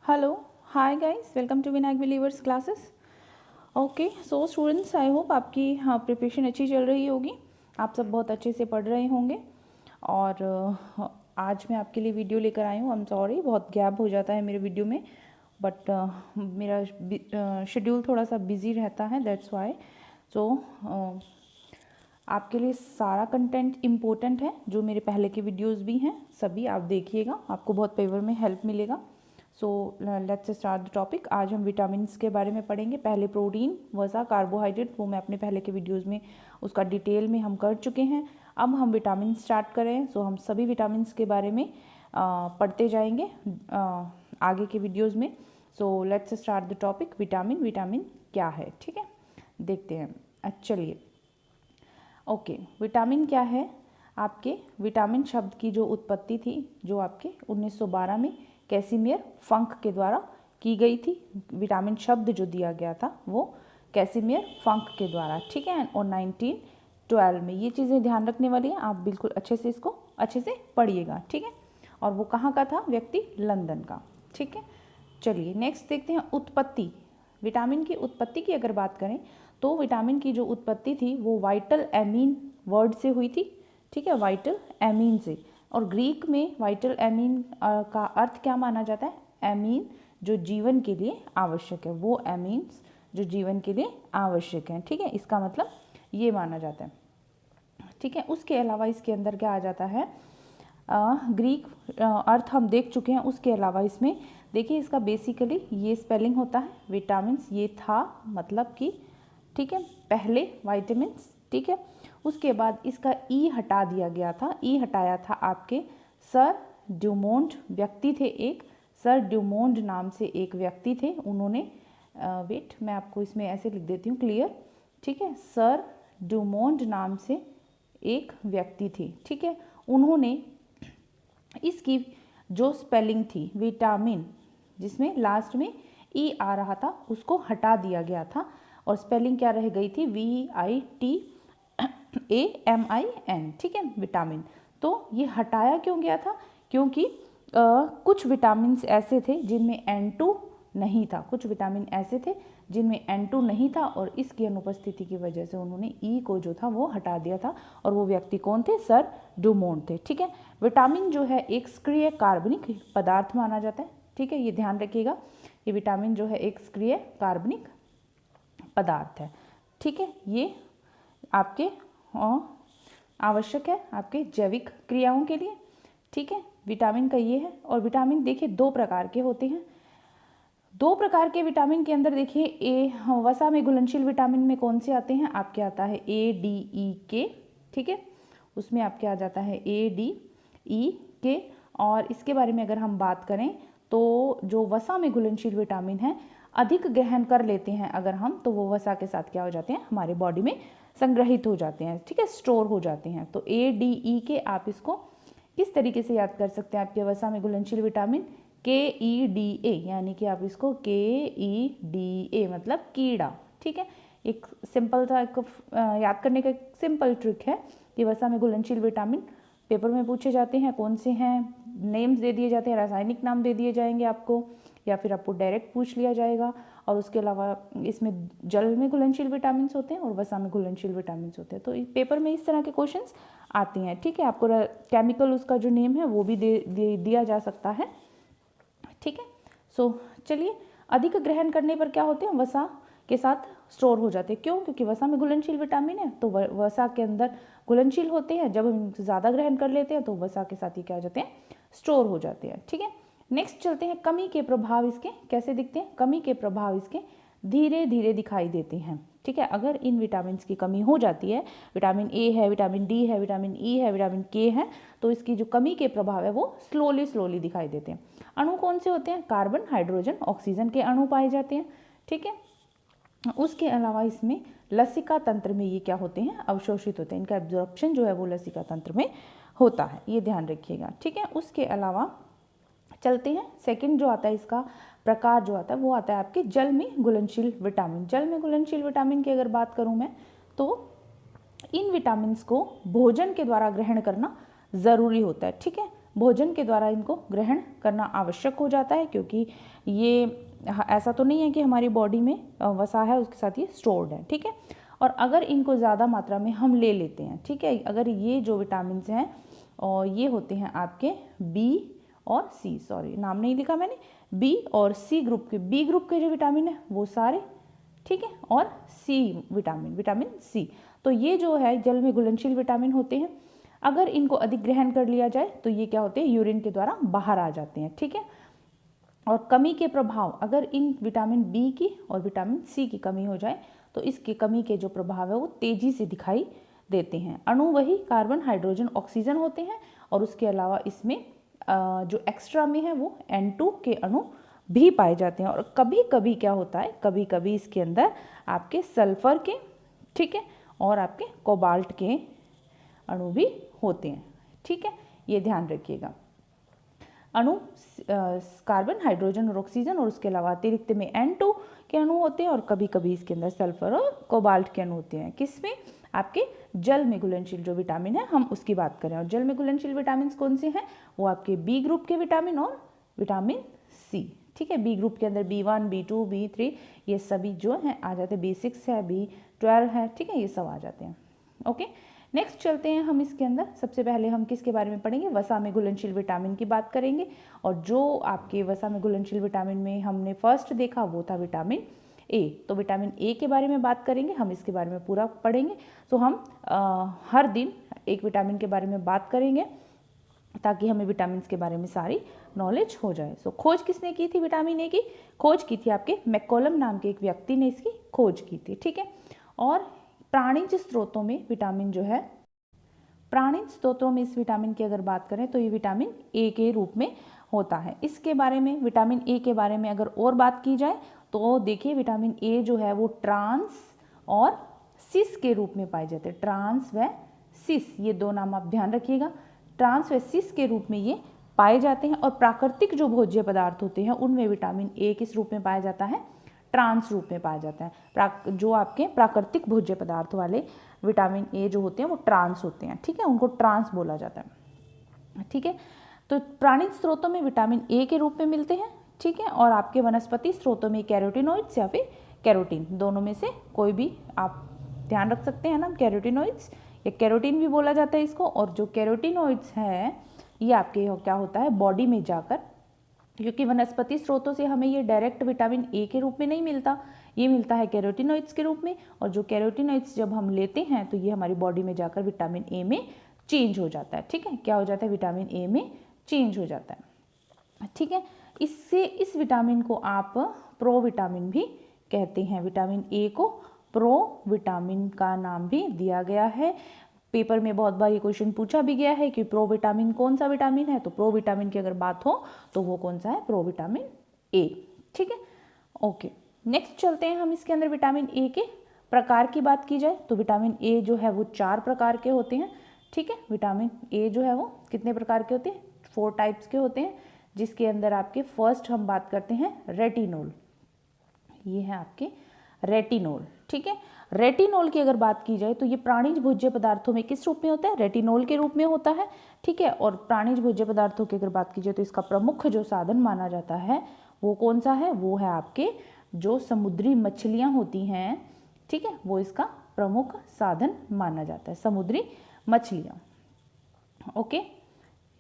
Hello, hi guys, welcome to Vinayak Believers classes. Okay so students, I hope आपकी preparation अच्छी चल रही होगी। आप सब बहुत अच्छे से पढ़ रहे होंगे। और आज मैं आपके लिए वीडियो लेकर आई हूँ। आई एम सॉरी, बहुत गैप हो जाता है मेरे वीडियो में, बट मेरा शेड्यूल थोड़ा सा बिजी रहता है, दैट्स वाई। सो आपके लिए सारा कंटेंट इम्पोर्टेंट है। जो मेरे पहले के वीडियोस भी हैं सभी आप देखिएगा, आपको बहुत फेवर में हेल्प मिलेगा। So let's start the topic. आज हम विटामिन्स के बारे में पढ़ेंगे। पहले प्रोटीन, वसा, कार्बोहाइड्रेट, वो मैं अपने पहले के वीडियोस में उसका डिटेल में हम कर चुके हैं। अब हम विटामिन स्टार्ट करें। सो हम सभी विटामिन्स के बारे में पढ़ते जाएंगे आगे के वीडियोज़ में। So let's start the topic. Vitamin क्या है, ठीक है, देखते हैं। चलिए, ओके, विटामिन क्या है। आपके विटामिन शब्द की जो उत्पत्ति थी, जो आपके 1912 में कैसिमिर फंक के द्वारा की गई थी। विटामिन शब्द जो दिया गया था वो कैसिमिर फंक के द्वारा, ठीक है, और 1912 में। ये चीज़ें ध्यान रखने वाली हैं, आप बिल्कुल अच्छे से इसको अच्छे से पढ़िएगा, ठीक है। और वो कहाँ का था व्यक्ति? लंदन का, ठीक है। चलिए नेक्स्ट देखते हैं उत्पत्ति। विटामिन की उत्पत्ति की अगर बात करें तो विटामिन की जो उत्पत्ति थी वो वाइटल एमीन वर्ड से हुई थी, ठीक है, वाइटल एमीन से। और ग्रीक में वाइटल एमीन का अर्थ क्या माना जाता है? एमीन जो जीवन के लिए आवश्यक है, वो एमीन्स जो जीवन के लिए आवश्यक हैं, ठीक है, इसका मतलब ये माना जाता है, ठीक है। उसके अलावा इसके अंदर क्या आ जाता है? ग्रीक अर्थ हम देख चुके हैं। उसके अलावा इसमें देखिए, इसका बेसिकली ये स्पेलिंग होता है विटामिन्स, ये था मतलब कि, ठीक है, पहले वाइटामिन्स, ठीक है। उसके बाद इसका ई हटा दिया गया था। ई हटाया था आपके सर ड्यूमोंड व्यक्ति थे, एक सर ड्यूमोंड नाम से एक व्यक्ति थे। उन्होंने वेट, मैं आपको इसमें ऐसे लिख देती हूँ क्लियर, ठीक है। सर ड्यूमोंड नाम से एक व्यक्ति थे, ठीक है। उन्होंने इसकी जो स्पेलिंग थी विटामिन, जिसमें लास्ट में ई आ रहा था, उसको हटा दिया गया था और स्पेलिंग क्या रह गई थी? VITAMIN, ठीक है, विटामिन। तो ये हटाया क्यों गया था? क्योंकि कुछ विटामिन ऐसे थे जिनमें N2 नहीं था, कुछ विटामिन ऐसे थे जिनमें N2 नहीं था, और इसकी अनुपस्थिति की वजह से उन्होंने ई को जो था वो हटा दिया था। और वो व्यक्ति कौन थे? सर ड्यूमोंड थे, ठीक है। विटामिन जो है एक सक्रिय कार्बनिक पदार्थ माना जाता है, ठीक है, ये ध्यान रखिएगा। ये विटामिन जो है एक सक्रिय कार्बनिक पदार्थ है, ठीक है। ये आपके आवश्यक है आपके जैविक क्रियाओं के लिए, ठीक है। विटामिन का ये है। और विटामिन देखिए दो प्रकार के होते हैं। दो प्रकार के विटामिन के अंदर देखिए, ए वसा में घुलनशील विटामिन में कौन से आते हैं? आपके आता है ADEK, ठीक है, उसमें आपके आ जाता है ADEK। और इसके बारे में अगर हम बात करें तो जो वसा में घुलनशील विटामिन है, अधिक ग्रहण कर लेते हैं अगर हम, तो वो वसा के साथ क्या हो जाते हैं? हमारे बॉडी में संग्रहित हो जाते हैं, ठीक है, स्टोर हो जाते हैं। तो ADEK आप इसको किस तरीके से याद कर सकते हैं? आपके वसा में घुलनशील विटामिन KEDA, यानी कि आप इसको KEDA मतलब कीड़ा, ठीक है। एक सिंपल सा एक याद करने का एक सिंपल ट्रिक है कि वसा में घुलनशील विटामिन पेपर में पूछे जाते हैं, कौन से हैं, नेम्स दे दिए जाते हैं, रासायनिक नाम दे दिए जाएंगे आपको, या फिर आपको डायरेक्ट पूछ लिया जाएगा। और उसके अलावा इसमें जल में घुलनशील विटामिन होते हैं और वसा में घुलनशील विटामिन होते हैं। तो पेपर में इस तरह के क्वेश्चंस आते हैं, ठीक है। आपको केमिकल उसका जो नेम है वो भी दिया जा सकता है, ठीक है। सो चलिए, अधिक ग्रहण करने पर क्या होते हैं? वसा के साथ स्टोर हो जाते हैं। क्यों? क्योंकि वसा में घुलनशील विटामिन है, तो वसा के अंदर घुलनशील होते हैं। जब हम ज़्यादा ग्रहण कर लेते हैं तो वसा के साथ ही क्या हो जाते हैं? स्टोर हो जाते हैं, ठीक है। नेक्स्ट चलते हैं, कमी के प्रभाव इसके कैसे दिखते हैं? कमी के प्रभाव इसके धीरे धीरे दिखाई देते हैं, ठीक है। अगर इन विटामिन की कमी हो जाती है, विटामिन ए है, विटामिन डी है, विटामिन ई है, विटामिन के है, तो इसकी जो कमी के प्रभाव है वो स्लोली दिखाई देते हैं। अणु कौन से होते हैं? कार्बन, हाइड्रोजन, ऑक्सीजन के अणु पाए जाते हैं, ठीक है। उसके अलावा इसमें लसिका तंत्र में ये क्या होते हैं? अवशोषित होते हैं। इनका एब्जॉर्प्शन जो है वो लसिका तंत्र में होता है, ये ध्यान रखिएगा, ठीक है। उसके अलावा चलते हैं, सेकंड जो आता है इसका प्रकार जो आता है वो आता है आपके जल में घुलनशील विटामिन। जल में घुलनशील विटामिन की अगर बात करूं मैं, तो इन विटामिन्स को भोजन के द्वारा ग्रहण करना ज़रूरी होता है, ठीक है। भोजन के द्वारा इनको ग्रहण करना आवश्यक हो जाता है, क्योंकि ये ऐसा तो नहीं है कि हमारी बॉडी में वसा है उसके साथ ये स्टोर्ड है, ठीक है। और अगर इनको ज़्यादा मात्रा में हम ले लेते हैं, ठीक है, अगर ये जो विटामिन हैं और ये होते हैं आपके बी और सी, सॉरी नाम नहीं लिखा मैंने, बी और सी ग्रुप के, बी ग्रुप के जो विटामिन है वो सारे, ठीक है, और सी विटामिन, विटामिन सी, तो ये जो है जल में घुलनशील विटामिन होते हैं। अगर इनको अधिक ग्रहण कर लिया जाए तो ये क्या होते हैं, यूरिन के द्वारा बाहर आ जाते हैं, ठीक है। और कमी के प्रभाव, अगर इन विटामिन बी की और विटामिन सी की कमी हो जाए तो इसकी कमी के जो प्रभाव है वो तेजी से दिखाई देते हैं। अणु वही कार्बन, हाइड्रोजन, ऑक्सीजन होते हैं और उसके अलावा इसमें जो एक्स्ट्रा में है वो N2 के अणु भी पाए जाते हैं। और कभी कभी क्या होता है, कभी कभी इसके अंदर आपके सल्फर के, ठीक है, और आपके कोबाल्ट के अणु भी होते हैं, ठीक है, ये ध्यान रखिएगा। अणु कार्बन, हाइड्रोजन और ऑक्सीजन और उसके अलावा अतिरिक्त में N2 के अणु होते हैं और कभी कभी इसके अंदर सल्फर और कोबाल्ट के अणु होते हैं। किसमें, आपके जल में घुलनशील जो विटामिन है हम उसकी बात करें। और जल में घुलनशील विटामिन कौन से हैं, वो आपके बी ग्रुप के विटामिन और विटामिन सी, ठीक है। बी ग्रुप के अंदर B1, B2, B3 ये सभी जो हैं आ जाते हैं, B6 है, B12 है, ठीक है, ये सब आ जाते हैं। ओके, नेक्स्ट चलते हैं हम इसके अंदर। सबसे पहले हम किसके बारे में पढ़ेंगे, वसा में घुलनशील विटामिन की बात करेंगे। और जो आपके वसा में घुलनशील विटामिन में हमने फर्स्ट देखा वो था विटामिन ए। तो विटामिन ए के बारे में बात करेंगे, हम इसके बारे में पूरा पढ़ेंगे। तो हम हर दिन एक विटामिन के बारे में बात करेंगे ताकि हमें विटामिन के बारे में सारी नॉलेज हो जाए। सो खोज किसने की थी विटामिन ए की, खोज की थी आपके मैककोलम नाम के एक व्यक्ति ने इसकी खोज की थी, ठीक है। और प्राणिज स्रोतों में विटामिन जो है, प्राणिज स्रोतों में इस विटामिन की अगर बात करें तो ये विटामिन ए के रूप में होता है। इसके बारे में, विटामिन ए के बारे में अगर और बात की जाए तो देखिए विटामिन ए जो है वो ट्रांस और सिस के रूप में पाए जाते हैं। ट्रांस व सिस, ये दो नाम आप ध्यान रखिएगा, ट्रांस व सिस के रूप में ये पाए जाते हैं। और प्राकृतिक जो भोज्य पदार्थ होते हैं उनमें विटामिन ए किस रूप में पाया जाता है, ट्रांस रूप में पाया जाता है। जो आपके प्राकृतिक भोज्य पदार्थ वाले विटामिन ए जो होते हैं वो ट्रांस होते हैं, ठीक है, उनको ट्रांस बोला जाता है, ठीक है। तो प्राणिज स्रोतों में विटामिन ए के रूप में मिलते हैं, ठीक है। और आपके वनस्पति स्रोतों में कैरोटीनॉइड्स या फिर कैरोटीन, दोनों में से कोई भी आप ध्यान रख सकते हैं ना, कैरोटीनॉइड्स या कैरोटीन भी बोला जाता है इसको। और जो कैरोटीनॉइड्स है ये आपके क्या होता है, बॉडी में जाकर, क्योंकि वनस्पति स्रोतों से हमें ये डायरेक्ट विटामिन ए के रूप में नहीं मिलता, ये मिलता है कैरोटीनॉइड्स के रूप में। और जो कैरोटीनॉइड्स जब हम लेते हैं तो ये हमारी बॉडी में जाकर विटामिन ए में चेंज हो जाता है, ठीक है। क्या हो जाता है, विटामिन ए में चेंज हो जाता है, ठीक है। इससे इस विटामिन को आप प्रोविटामिन भी कहते हैं। विटामिन ए को प्रोविटामिन का नाम भी दिया गया है। पेपर में बहुत बार ये क्वेश्चन पूछा भी गया है कि प्रोविटामिन कौन सा विटामिन है, तो प्रोविटामिन की अगर बात हो तो वो कौन सा है, प्रोविटामिन ए, ठीक है। ओके, नेक्स्ट चलते हैं हम इसके अंदर विटामिन ए के प्रकार की बात की जाए तो विटामिन ए जो है वो 4 प्रकार के होते हैं, ठीक है। विटामिन ए जो है वो कितने प्रकार के होते हैं, 4 टाइप्स के होते हैं, जिसके अंदर आपके फर्स्ट हम बात करते हैं रेटिनोल, ये है आपके रेटिनोल, ठीक है। रेटिनोल की अगर बात की जाए तो ये प्राणिज भोज्य पदार्थों में किस रूप में होता है, रेटिनोल के रूप में होता है, ठीक है। और प्राणिज भोज्य पदार्थों की अगर बात की जाए तो इसका प्रमुख जो साधन माना जाता है वो कौन सा है, वो है आपके जो समुद्री मछलियां होती हैं, ठीक है, वो इसका प्रमुख साधन माना जाता है, समुद्री मछलियां। ओके,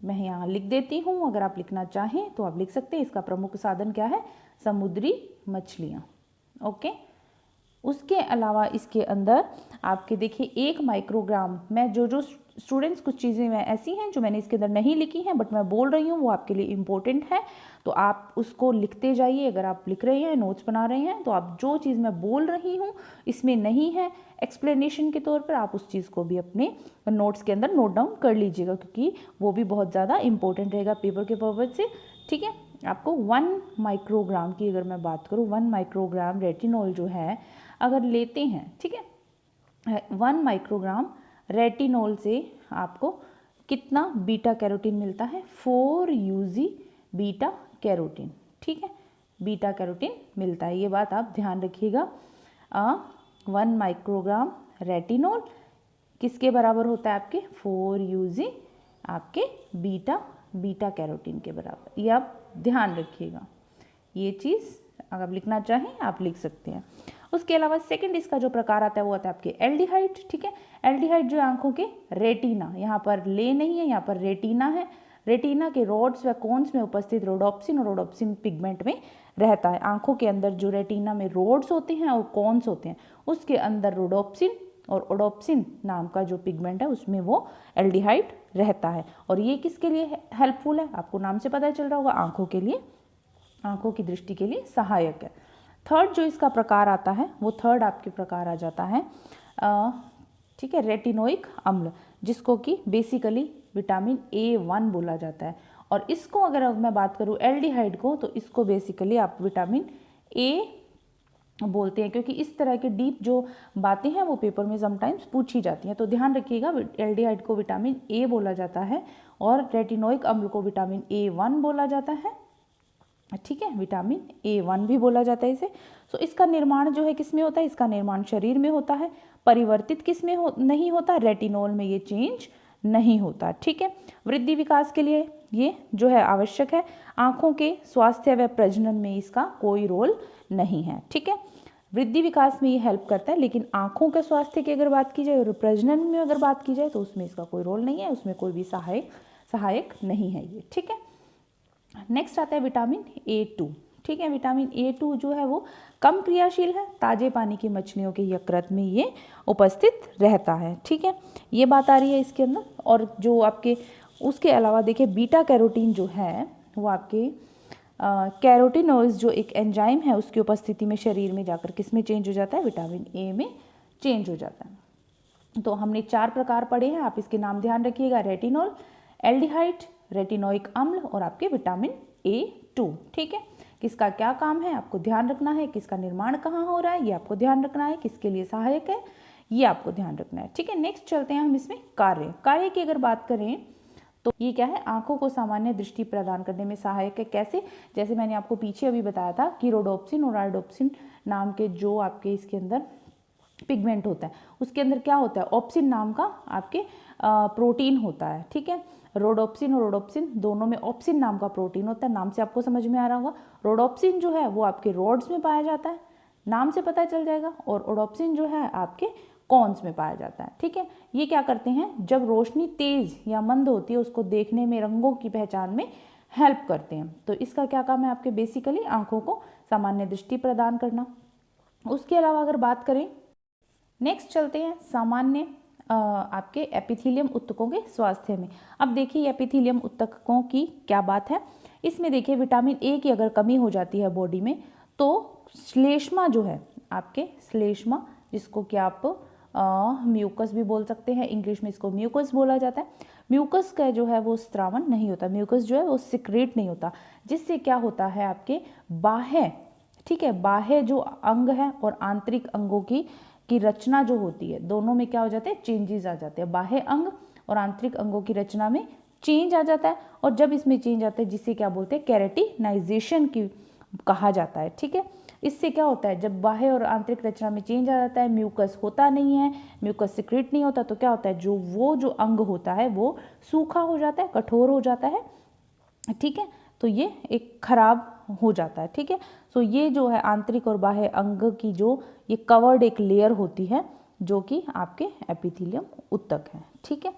मैं यहाँ लिख देती हूँ, अगर आप लिखना चाहें तो आप लिख सकते हैं। इसका प्रमुख साधन क्या है, समुद्री मछलियां। ओके, उसके अलावा इसके अंदर आपके देखिए 1 माइक्रोग्राम, मैं जो स्टूडेंट्स कुछ चीज़ें मैं ऐसी हैं जो मैंने इसके अंदर नहीं लिखी हैं बट मैं बोल रही हूँ वो आपके लिए इम्पोर्टेंट है, तो आप उसको लिखते जाइए। अगर आप लिख रहे हैं, नोट्स बना रहे हैं, तो आप जो चीज़ मैं बोल रही हूँ इसमें नहीं है एक्सप्लेनेशन के तौर पर, आप उस चीज़ को भी अपने नोट्स के अंदर नोट डाउन कर लीजिएगा, क्योंकि वो भी बहुत ज़्यादा इंपॉर्टेंट रहेगा पेपर के पर्पज से, ठीक है। आपको 1 माइक्रोग्राम की अगर मैं बात करूँ, 1 माइक्रोग्राम रेटिनॉल जो है अगर लेते हैं, ठीक है, 1 माइक्रोग्राम रेटिनॉल से आपको कितना बीटा कैरोटीन मिलता है, 4 UG बीटा कैरोटीन, ठीक है, बीटा कैरोटीन मिलता है, ये बात आप ध्यान रखिएगा। 1 माइक्रोग्राम रेटिनॉल किसके बराबर होता है, आपके 4 UG आपके बीटा बीटा कैरोटीन के बराबर। ये आप ध्यान रखिएगा, ये चीज़ अगर आप लिखना चाहें आप लिख सकते हैं। उसके अलावा सेकंड इसका जो प्रकार आता है वो आता है आपके एल्डिहाइड। ठीक है, एल्डिहाइड जो आंखों के रेटिना, यहाँ पर ले नहीं है, यहाँ पर रेटिना है, रेटिना के रोड्स व कोन्स में उपस्थित रोडोप्सिन और रोडोप्सिन पिगमेंट में रहता है। आंखों के अंदर जो रेटिना में रोड्स होते हैं और कोन्स होते हैं उसके अंदर रोडोप्सिन और ओडोप्सिन नाम का जो पिगमेंट है उसमें वो एल्डिहाइड रहता है। और ये किसके लिए हेल्पफुल है, आपको नाम से पता चल रहा होगा, आंखों के लिए, आंखों की दृष्टि के लिए सहायक है। थर्ड जो इसका प्रकार आता है वो थर्ड आपके प्रकार आ जाता है ठीक है, रेटिनोइक अम्ल, जिसको कि बेसिकली विटामिन A1 बोला जाता है। और इसको अगर मैं बात करूँ एल्डिहाइड को, तो इसको बेसिकली आप विटामिन A बोलते हैं, क्योंकि इस तरह के डीप जो बातें हैं वो पेपर में समटाइम्स पूछी जाती हैं। तो ध्यान रखिएगा, एल्डिहाइड को विटामिन A बोला जाता है और रेटिनोइक अम्ल को विटामिन A1 बोला जाता है। ठीक है, विटामिन A1 भी बोला जाता है इसे। तो इसका निर्माण जो है किस में होता है, इसका निर्माण शरीर में होता है, परिवर्तित किस में नहीं होता, रेटिनोल में ये चेंज नहीं होता। ठीक है, वृद्धि विकास के लिए ये जो है आवश्यक है, आंखों के स्वास्थ्य व प्रजनन में इसका कोई रोल नहीं है। ठीक है, वृद्धि विकास में ये हेल्प करता है, लेकिन आंखों के स्वास्थ्य की अगर बात की जाए और प्रजनन में अगर बात की जाए तो उसमें इसका कोई रोल नहीं है, उसमें कोई भी सहायक नहीं है ये। ठीक है, नेक्स्ट आता है विटामिन A2। ठीक है, विटामिन A2 जो है वो कम क्रियाशील है, ताजे पानी की मछलियों के यकृत में ये उपस्थित रहता है। ठीक है, ये बात आ रही है इसके अंदर। और जो आपके उसके अलावा देखिए बीटा कैरोटीन जो है वो आपके कैरोटिनोइड्स जो एक एंजाइम है उसकी उपस्थिति में शरीर में जाकर किस में चेंज हो जाता है, विटामिन A में चेंज हो जाता है। तो हमने 4 प्रकार पढ़े हैं, आप इसके नाम ध्यान रखिएगा, रेटिनोल, एल्डिहाइड, रेटिनोइक अम्ल और आपके विटामिन A2। ठीक है, किसका क्या काम है आपको ध्यान रखना है, किसका निर्माण कहाँ हो रहा है ये आपको ध्यान रखना है, किसके लिए सहायक है ये आपको ध्यान रखना है। ठीक है, नेक्स्ट चलते हैं हम इसमें कार्य की अगर बात करें तो ये क्या है, आंखों को सामान्य दृष्टि प्रदान करने में सहायक है। कैसे, जैसे मैंने आपको पीछे अभी बताया था कि रोडोप्सिन और आयोडोप्सिन नाम के जो आपके इसके अंदर पिगमेंट होता है उसके अंदर क्या होता है, ऑप्सिन नाम का आपके प्रोटीन होता है। ठीक है, रोडोप्सिन और रोडोप्सिन दोनों में ऑप्सिन नाम का प्रोटीन होता है, नाम से आपको समझ में आ रहा होगा। रोडोप्सिन जो है वो आपके रोड्स में पाया जाता है, नाम से पता चल जाएगा, और ओडोप्सिन जो है आपके कॉन्स में पाया जाता है। ठीक है, ये क्या करते हैं, जब रोशनी तेज या मंद होती है उसको देखने में, रंगों की पहचान में हेल्प करते हैं। तो इसका क्या काम है आपके, बेसिकली आंखों को सामान्य दृष्टि प्रदान करना। उसके अलावा अगर बात करें, नेक्स्ट चलते हैं सामान्य आपके एपिथेलियम ऊतकों के स्वास्थ्य में। अब देखिए एपिथेलियम ऊतकों की क्या बात है, इसमें देखिए विटामिन A की अगर कमी हो जाती है बॉडी में तो श्लेष्मा जो है आपके, श्लेष्मा जिसको कि आप म्यूकस भी बोल सकते हैं, इंग्लिश में इसको म्यूकस बोला जाता है। म्यूकस का जो है वो स्त्रावन नहीं होता, म्यूकस जो है वो सिक्रेट नहीं होता, जिससे क्या होता है आपके बाह्य, ठीक है, बाह्य जो अंग है और आंतरिक अंगों की रचना जो होती है दोनों में क्या हो जाते हैं, चेंजेस आ जाते हैं। बाह्य अंग और आंतरिक अंगों की रचना में चेंज आ जाता है, और जब इसमें चेंज आता है जिसे क्या बोलते हैं, केरेटिनाइजेशन की कहा जाता है। ठीक है, इससे क्या होता है, जब बाह्य और आंतरिक रचना में चेंज आ जाता है, म्यूकस होता नहीं है, म्यूकस सिक्रेट नहीं होता, तो क्या होता है, जो अंग होता है वो सूखा हो जाता है, कठोर हो जाता है। ठीक है, तो ये एक खराब हो जाता है। ठीक है, तो ये जो है आंतरिक और बाह्य अंग की जो ये कवर्ड एक लेयर होती है जो कि आपके एपिथेलियम ऊतक है। ठीक है,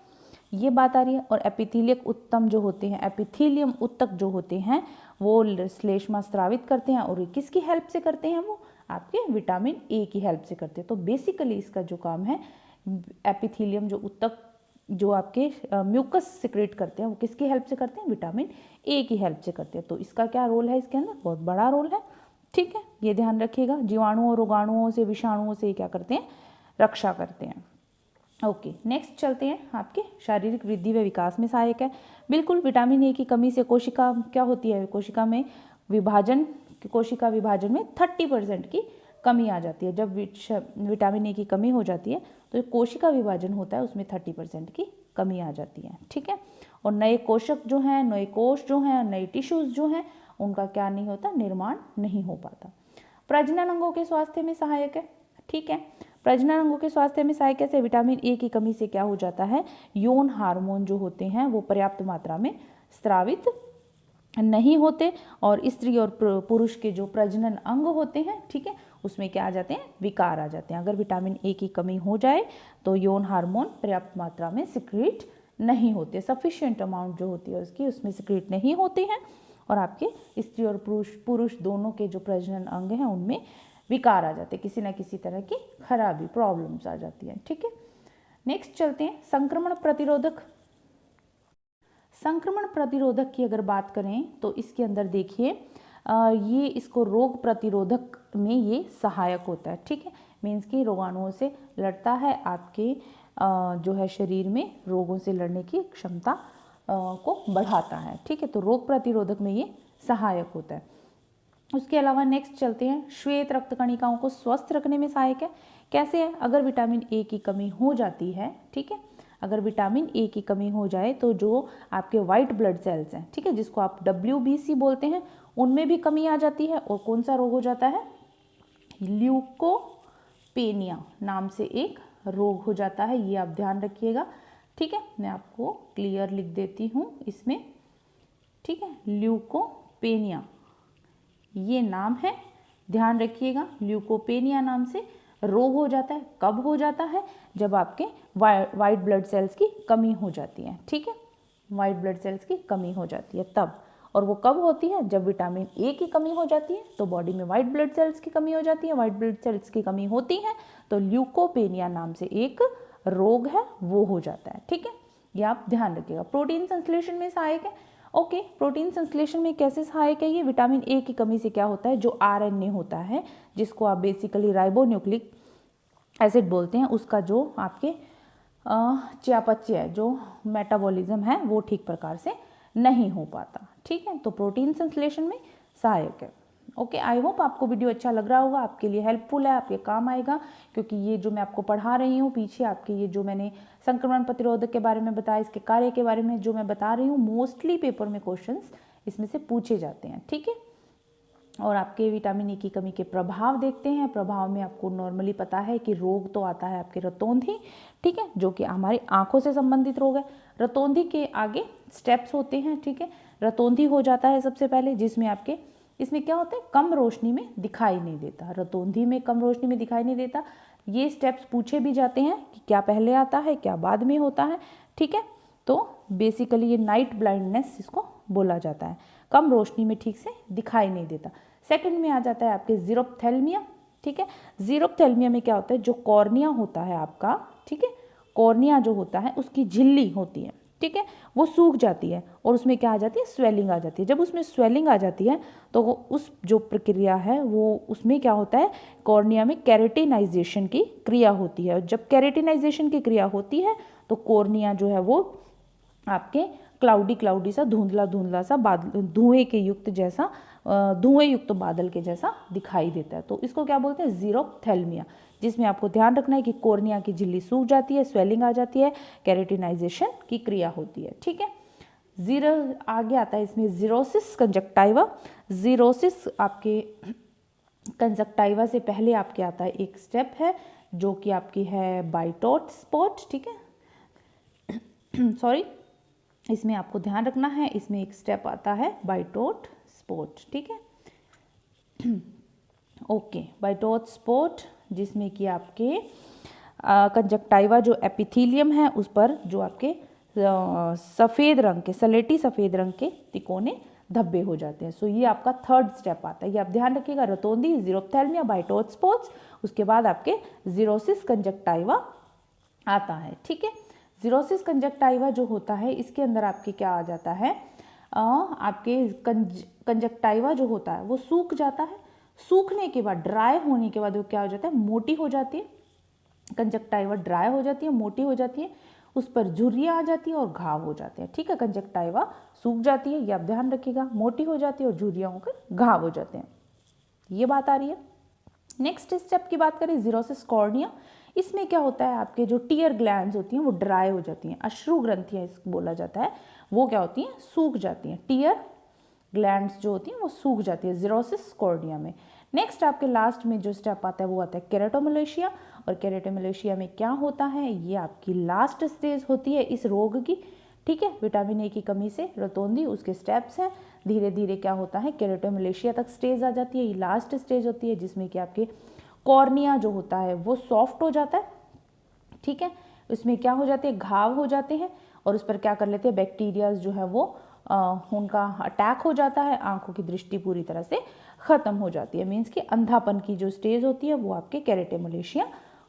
ये बात आ रही है। और एपिथेलियक उत्तम जो होते हैं, एपिथेलियम ऊतक जो होते हैं वो श्लेष्मा स्रावित करते हैं, और किसकी हेल्प से करते हैं, वो आपके विटामिन A की हेल्प से करते हैं। तो बेसिकली इसका जो काम है, एपिथेलियम जो ऊतक जो आपके म्यूकस सिक्रेट करते हैं वो किसकी हेल्प से करते हैं, विटामिन A की हेल्प से करते हैं। तो इसका क्या रोल है, इसके अंदर बहुत बड़ा रोल है। ठीक है, ये ध्यान रखिएगा, जीवाणुओं और रोगाणुओं से, विषाणुओं से क्या करते हैं, रक्षा करते हैं। ओके, नेक्स्ट चलते हैं, आपके शारीरिक वृद्धि व विकास में सहायक है। बिल्कुल, विटामिन A की कमी से कोशिका क्या होती है, कोशिका विभाजन में 30% की कमी आ जाती है। जब विटामिन A की कमी हो जाती है तो कोशिका विभाजन होता है उसमें 30% की कमी आ जाती है। ठीक है, और नए कोशक जो हैं, नए कोश जो हैं, नए टिश्यूज जो हैं, उनका क्या नहीं होता, निर्माण नहीं हो पाता। प्रजनन अंगों के स्वास्थ्य में सहायक है। ठीक है, प्रजनन अंगों के स्वास्थ्य में सहायक कैसे, विटामिन A की कमी से क्या हो जाता है, यौन हार्मोन जो होते हैं वो पर्याप्त मात्रा में स्रावित नहीं होते, और स्त्री और पुरुष के जो प्रजनन अंग होते हैं, ठीक है, उसमें क्या आ जाते हैं, विकार आ जाते हैं। अगर विटामिन ए की कमी हो जाए तो यौन हार्मोन पर्याप्त मात्रा में सिक्रीट नहीं होते, सफिशिएंट अमाउंट जो होती है उसकी, उसमें सिक्रीट नहीं होते हैं, और आपके स्त्री और पुरुष दोनों के जो प्रजनन अंग हैं उनमें विकार आ जाते हैं, किसी ना किसी तरह की खराबी, प्रॉब्लम्स आ जाती हैं, ठीक है। नेक्स्ट चलते हैं संक्रमण प्रतिरोधक। संक्रमण प्रतिरोधक की अगर बात करें तो इसके अंदर देखिए ये इसको रोग प्रतिरोधक में ये सहायक होता है, ठीक है, मीन्स कि रोगाणुओं से लड़ता है, आपके जो है शरीर में रोगों से लड़ने की क्षमता को बढ़ाता है, ठीक है, तो रोग प्रतिरोधक में ये सहायक होता है। उसके अलावा नेक्स्ट चलते हैं, श्वेत रक्त कणिकाओं को स्वस्थ रखने में सहायक है। कैसे है, अगर विटामिन ए की कमी हो जाती है, ठीक है, अगर विटामिन ए की कमी हो जाए तो जो आपके वाइट ब्लड सेल्स हैं, ठीक है, जिसको आप WBC बोलते हैं, उनमें भी कमी आ जाती है, और कौन सा रोग हो जाता है, ल्यूकोपेनिया नाम से एक रोग हो जाता है, ये आप ध्यान रखिएगा, ठीक है, मैं आपको क्लियर लिख देती हूँ इसमें, ठीक है, ल्यूकोपेनिया ये नाम है, ध्यान रखिएगा, ल्यूकोपेनिया नाम से रोग हो जाता है। कब हो जाता है, जब आपके वाइट ब्लड सेल्स की कमी हो जाती है, ठीक है, वाइट ब्लड सेल्स की कमी हो जाती है तब, और वो कब होती है, जब विटामिन ए की कमी हो जाती है तो बॉडी में वाइट ब्लड सेल्स की कमी हो जाती है, वाइट ब्लड सेल्स की कमी होती है तो ल्यूकोपेनिया नाम से एक रोग है वो हो जाता है, ठीक है, ये आप ध्यान रखिएगा। प्रोटीन संश्लेषण में सहायक है, ओके, प्रोटीन संश्लेषण में कैसे सहायक है ये, विटामिन ए की कमी से क्या होता है, जो RNA होता है, जिसको आप बेसिकली राइबोन्यूक्लिक एसिड बोलते हैं, उसका जो आपके चयापचय है, जो मेटाबॉलिज्म है, वो ठीक प्रकार से नहीं हो पाता, ठीक है, तो प्रोटीन संश्लेषण में सहायक है। ओके, आई होप आपको वीडियो अच्छा लग रहा होगा, आपके लिए हेल्पफुल है, आपके काम आएगा, क्योंकि ये जो मैं आपको पढ़ा रही हूँ पीछे, आपके ये जो मैंने संक्रमण प्रतिरोधक के बारे में बताया, इसके कार्य के बारे में जो मैं बता रही हूँ, मोस्टली पेपर में क्वेश्चंस इसमें से पूछे जाते हैं, ठीक है। और आपके विटामिन ए की कमी के प्रभाव देखते हैं। प्रभाव में आपको नॉर्मली पता है कि रोग तो आता है आपके रतौंधी, ठीक है, जो कि हमारी आंखों से संबंधित रोग है। रतौंधी के आगे स्टेप्स होते हैं, ठीक है, रतौंधी हो जाता है सबसे पहले, जिसमें आपके इसमें क्या होता है, कम रोशनी में दिखाई नहीं देता, रतौंधी में कम रोशनी में दिखाई नहीं देता। ये स्टेप्स पूछे भी जाते हैं कि क्या पहले आता है, क्या बाद में होता है, ठीक है, तो बेसिकली ये नाइट ब्लाइंडनेस इसको बोला जाता है, कम रोशनी में ठीक से दिखाई नहीं देता। सेकंड में आ जाता है आपके ज़ीरोप्थेल्मिया, ठीक है, ज़ीरोप्थेल्मिया में क्या होता है, जो कॉर्निया होता है आपका, ठीक है, कॉर्निया जो होता है उसकी झिल्ली होती है, ठीक है, वो सूख जाती है और उसमें क्या आ जाती है, स्वेलिंग आ जाती है। जब उसमें स्वेलिंग आ जाती है तो वो उस जो प्रक्रिया है वो उसमें क्या होता है, कॉर्निया में कैरेटिनाइजेशन की क्रिया होती है। जब कैरेटिनाइजेशन की क्रिया होती है तो कॉर्निया जो है वो आपके क्लाउडी सा, धुंधला सा बादल, धुएं युक्त बादल के जैसा दिखाई देता है। तो इसको क्या बोलते हैं, ज़ीरोप्थेल्मिया, जिसमें आपको ध्यान रखना है कि कॉर्निया की झिल्ली सूख जाती है, स्वेलिंग आ जाती है, कैरेटिनाइजेशन की क्रिया होती है, ठीक है। आगे आता है इसमें ज़ीरोसिस कंजक्टाइवा। ज़ीरोसिस आपके कंजक्टाइवा से पहले आपके आता है एक स्टेप है जो कि आपकी है बाइटोट स्पॉट, ठीक है सॉरी, इसमें आपको ध्यान रखना है, इसमें एक स्टेप आता है बाइटोट स्पॉट, ठीक है, ओके, बाइटोट स्पॉट, जिसमें कि आपके कंजक्टाइवा जो एपिथीलियम है उस पर जो आपके सफ़ेद रंग के, सलेटी सफ़ेद रंग के तिकोने धब्बे हो जाते हैं। सो ये आपका थर्ड स्टेप आता है, ये आप ध्यान रखिएगा, रतौंधी, ज़ीरोप्थेल्मिया, बाइटोट स्पॉट्स, उसके बाद आपके ज़ीरोसिस कंजक्टाइवा आता है, ठीक है। ज़ीरोसिस कंजक्टाइवा जो होता है इसके अंदर आपके क्या आ जाता है, आपके कंजक्टाइवा जो होता है वो सूख जाता है, सूखने के बाद, ड्राई होने के बाद वो क्या हो जाता है, मोटी हो जाती है, कंजक्टाइवा ड्राई हो जाती है, मोटी हो जाती है, उस पर झुर्रियाँ आ जाती है और घाव हो जाते हैं, ठीक है, कंजक्टाइवा सूख जाती है, ये आप ध्यान रखिएगा, मोटी हो जाती है और झुर्रियाँ होकर घाव हो जाते हैं, ये बात आ रही है। नेक्स्ट स्टेप की बात करें, ज़ीरोसिस कॉर्निया, इसमें क्या होता है, आपके जो टीयर ग्लैंड्स होती हैं वो ड्राई हो जाती हैं, अश्रु ग्रंथियाँ इसको बोला जाता है, वो क्या होती हैं, सूख जाती हैं, टीयर ग्लैंड्स जो होती हैं वो सूख जाती है ज़ीरोसिस कॉर्निया में। नेक्स्ट आपके लास्ट में जो स्टेप आता है वो आता है केराटोमलेशिया, और केराटोमलेशिया में क्या होता है, ये आपकी लास्ट स्टेज होती है इस रोग की, ठीक है। विटामिन ए की कमी से रतौंधी, उसके स्टेप्स हैं, धीरे धीरे क्या होता है केराटोमलेशिया तक स्टेज आ जाती है, ये लास्ट स्टेज होती है जिसमें कि आपके कॉर्निया जो होता है वो सॉफ्ट हो जाता है, ठीक है। उसमें क्या हो जाते हैं घाव हो जाते हैं और उस पर क्या कर लेते हैं बैक्टीरिया जो है वो उनका अटैक हो जाता है, आंखों की दृष्टि पूरी तरह से ख़त्म हो जाती है, मीन्स कि अंधापन की जो स्टेज होती है वो आपके केराटोमलेशिया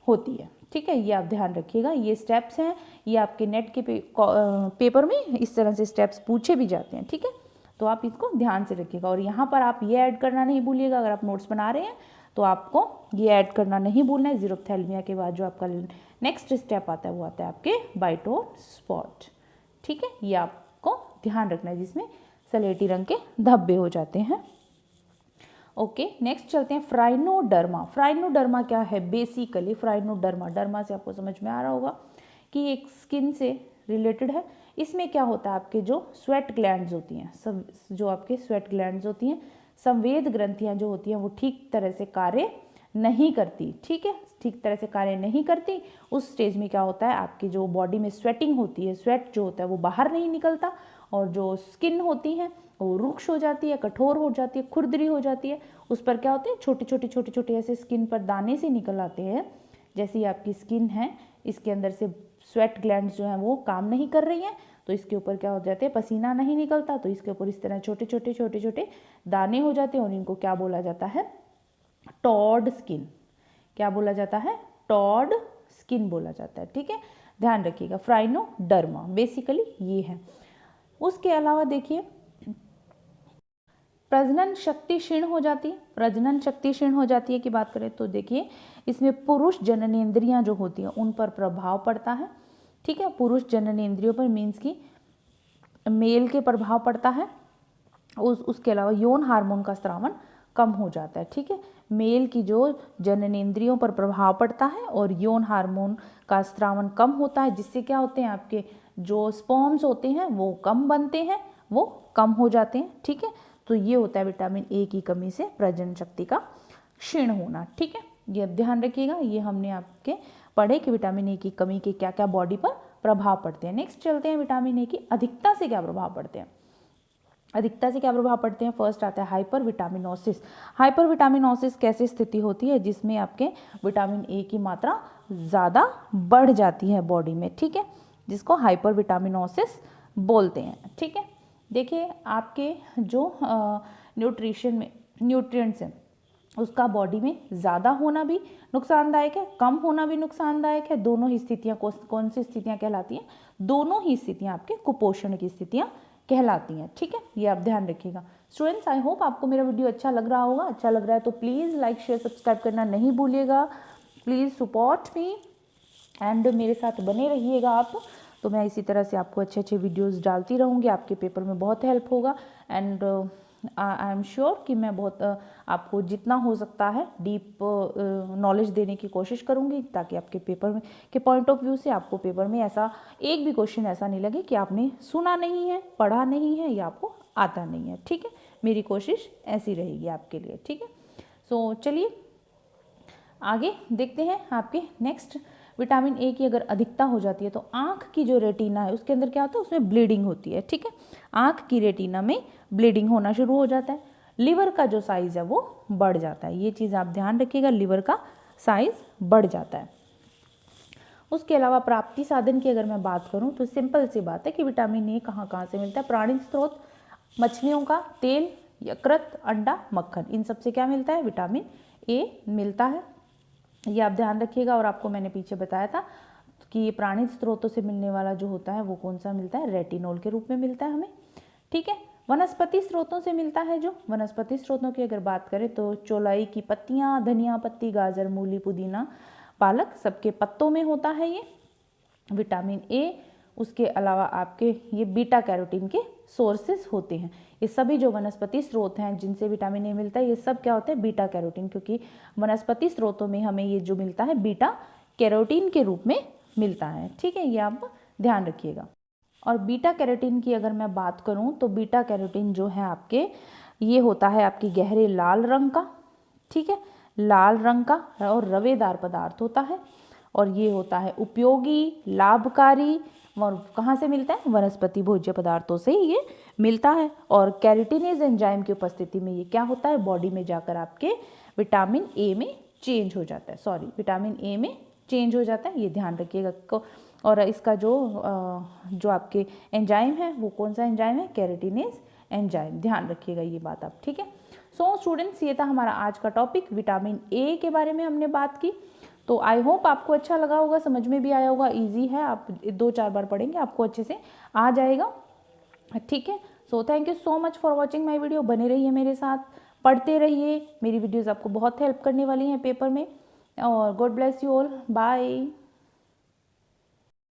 होती है, ठीक है। ये आप ध्यान रखिएगा, ये स्टेप्स हैं, ये आपके नेट के पेपर में इस तरह से स्टेप्स पूछे भी जाते हैं, ठीक है। तो आप इसको ध्यान से रखिएगा और यहाँ पर आप ये ऐड करना नहीं भूलिएगा, अगर आप नोट्स बना रहे हैं तो आपको ये ऐड करना नहीं भूलना है। ज़ीरोफ्थैल्मिया के बाद जो आपका नेक्स्ट स्टेप आता है वो आता है आपके बाइटोन स्पॉट, ठीक है। ये आपको ध्यान रखना है जिसमें सलेटी रंग के धब्बे हो जाते हैं। ओके, नेक्स्ट चलते हैं फ्राइनोडर्मा। फ्राइनोडर्मा क्या है? बेसिकली फ्राइनोडर्मा, डर्मा से आपको समझ में आ रहा होगा कि एक स्किन से रिलेटेड है। इसमें क्या होता है आपके जो स्वेट ग्लैंड्स होती हैं, सब जो आपके स्वेट ग्लैंड्स होती हैं, संवेद ग्रंथियां जो होती हैं वो ठीक तरह से कार्य नहीं करती, ठीक है, ठीक तरह से कार्य नहीं करती। उस स्टेज में क्या होता है आपकी जो बॉडी में स्वेटिंग होती है, स्वेट जो होता है वो बाहर नहीं निकलता और जो स्किन होती है वो रुक्ष हो जाती है, कठोर हो जाती है, खुरदरी हो जाती है। उस पर क्या होते हैं छोटे छोटे ऐसे स्किन पर दाने से निकल आते हैं। जैसी आपकी स्किन है इसके अंदर से स्वेट ग्लैंड्स जो हैं वो काम नहीं कर रही हैं तो इसके ऊपर क्या हो जाते हैं पसीना नहीं निकलता तो इसके ऊपर इस तरह छोटे छोटे दाने हो जाते हैं और इनको क्या बोला जाता है? Toad skin. क्या बोला जाता है? टॉड स्किन बोला जाता है, ठीक है। ध्यान रखिएगा, फ्राइनोडर्मा बेसिकली ये है। उसके अलावा देखिए प्रजनन शक्ति क्षीण हो जाती है। प्रजनन शक्ति क्षीण हो जाती है की बात करें तो देखिए इसमें पुरुष जननेंद्रियां जो होती हैं उन पर प्रभाव पड़ता है, ठीक है। पुरुष जननेंद्रियों पर मीन्स की मेल के प्रभाव पड़ता है। उसके अलावा यौन हार्मोन का स्रावन कम हो जाता है, ठीक है। मेल की जो जननेंद्रियों पर प्रभाव पड़ता है और यौन हार्मोन का स्रावन कम होता है जिससे क्या होते हैं आपके जो स्पर्म्स होते हैं वो कम बनते हैं, वो कम हो जाते हैं, ठीक है। तो ये होता है विटामिन ए की कमी से प्रजनन शक्ति का क्षीण होना, ठीक है। ये अब ध्यान रखिएगा, ये हमने आपके पढ़े कि विटामिन ए की कमी के क्या क्या बॉडी पर प्रभाव पड़ते हैं। नेक्स्ट चलते हैं विटामिन ए की अधिकता से क्या प्रभाव पड़ते हैं। अधिकता से क्या प्रभाव पड़ते हैं? फर्स्ट आता है हाइपर विटामिनोसिस। हाइपर विटामिनोसिस कैसी स्थिति होती है? जिसमें आपके विटामिन ए की मात्रा ज़्यादा बढ़ जाती है बॉडी में, ठीक है, जिसको हाइपर विटामिनोसिस बोलते हैं, ठीक है। देखिए आपके जो न्यूट्रिशन में न्यूट्रिएंट्स हैं उसका बॉडी में ज़्यादा होना भी नुकसानदायक है, कम होना भी नुकसानदायक है। दोनों ही स्थितियाँ कौन सी स्थितियाँ कहलाती हैं? दोनों ही स्थितियाँ आपके कुपोषण की स्थितियाँ कहलाती हैं, ठीक है। ये आप ध्यान रखिएगा। स्टूडेंट्स आई होप आपको मेरा वीडियो अच्छा लग रहा होगा। अच्छा लग रहा है तो प्लीज़ लाइक शेयर सब्सक्राइब करना नहीं भूलिएगा। प्लीज़ सपोर्ट मी एंड मेरे साथ बने रहिएगा आप। तो मैं इसी तरह से आपको अच्छे अच्छे वीडियोस डालती रहूँगी, आपके पेपर में बहुत हेल्प होगा एंड आई एम श्योर कि मैं बहुत आपको जितना हो सकता है डीप नॉलेज देने की कोशिश करूँगी ताकि आपके पेपर में के पॉइंट ऑफ व्यू से आपको पेपर में ऐसा एक भी क्वेश्चन ऐसा नहीं लगे कि आपने सुना नहीं है, पढ़ा नहीं है या आपको आता नहीं है, ठीक है। मेरी कोशिश ऐसी रहेगी आपके लिए, ठीक है। सो चलिए आगे देखते हैं आपके नेक्स्ट। विटामिन ए की अगर अधिकता हो जाती है तो आँख की जो रेटिना है उसके अंदर क्या होता है? उसमें ब्लीडिंग होती है, ठीक है। आँख की रेटिना में ब्लीडिंग होना शुरू हो जाता है। लिवर का जो साइज़ है वो बढ़ जाता है। ये चीज़ आप ध्यान रखिएगा, लिवर का साइज़ बढ़ जाता है। उसके अलावा प्राप्ति साधन की अगर मैं बात करूँ तो सिंपल सी बात है कि विटामिन ए कहाँ से मिलता है? प्राणिज स्रोत, मछलियों का तेल, यकृत, अंडा, मक्खन, इन सब से क्या मिलता है? विटामिन ए मिलता है। ये आप ध्यान रखिएगा। और आपको मैंने पीछे बताया था कि ये प्राणिज स्रोतों से मिलने वाला जो होता है वो कौन सा मिलता है? रेटिनॉल के रूप में मिलता है हमें, ठीक है। वनस्पति स्रोतों से मिलता है जो वनस्पति स्रोतों की अगर बात करें तो चौलाई की पत्तियां, धनिया पत्ती, गाजर, मूली, पुदीना, पालक, सबके पत्तों में होता है ये विटामिन ए। उसके अलावा आपके ये बीटा कैरोटीन के सोर्सेस होते हैं। ये सभी जो वनस्पति स्रोत हैं जिनसे विटामिन ए मिलता है ये सब क्या होते हैं? बीटा कैरोटीन, क्योंकि वनस्पति स्रोतों में हमें ये जो मिलता है बीटा कैरोटीन के रूप में मिलता है, ठीक है। ये आप ध्यान रखिएगा। और बीटा कैरोटीन की अगर मैं बात करूं तो बीटा कैरोटीन जो है आपके ये होता है आपकी गहरे लाल रंग का, ठीक है, लाल रंग का और रवेदार पदार्थ होता है और ये होता है उपयोगी, लाभकारी, कहाँ से मिलता है? वनस्पति भोज्य पदार्थों से ही ये मिलता है। और कैरोटीनेज एंजाइम की उपस्थिति में ये क्या होता है? बॉडी में जाकर आपके विटामिन ए में चेंज हो जाता है, विटामिन ए में चेंज हो जाता है, ये ध्यान रखिएगा। और इसका जो आपके एंजाइम है वो कौन सा एंजाइम है? कैरोटीनेज एंजाइम, ध्यान रखिएगा ये बात आप, ठीक है। सो स्टूडेंट्स, ये था हमारा आज का टॉपिक, विटामिन ए के बारे में हमने बात की। तो आई होप आपको अच्छा लगा होगा, समझ में भी आया होगा, इजी है, आप 2-4 बार पढ़ेंगे आपको अच्छे से आ जाएगा, ठीक है। So thank you so much for watching my video. बने रहिए मेरे साथ, पढ़ते रहिए, मेरी वीडियोज़ आपको बहुत हेल्प करने वाली हैं पेपर में। और God bless you all, bye.